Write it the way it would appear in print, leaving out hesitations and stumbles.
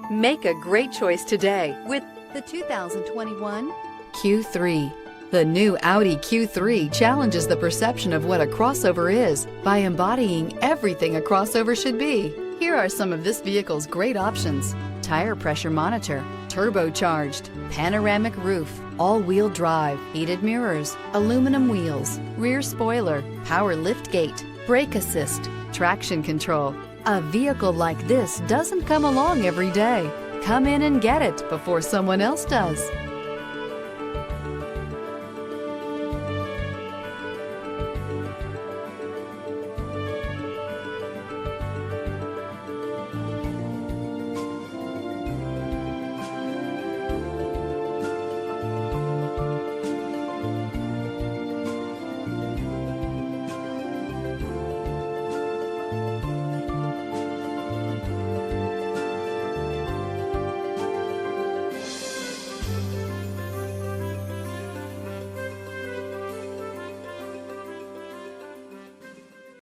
Make a great choice today with the 2021 Q3. The new Audi Q3 challenges the perception of what a crossover is by embodying everything a crossover should be. Here are some of this vehicle's great options: tire pressure monitor, turbocharged, panoramic roof, all-wheel drive, heated mirrors, aluminum wheels, rear spoiler, power liftgate, brake assist, traction control. A vehicle like this doesn't come along every day. Come in and get it before someone else does.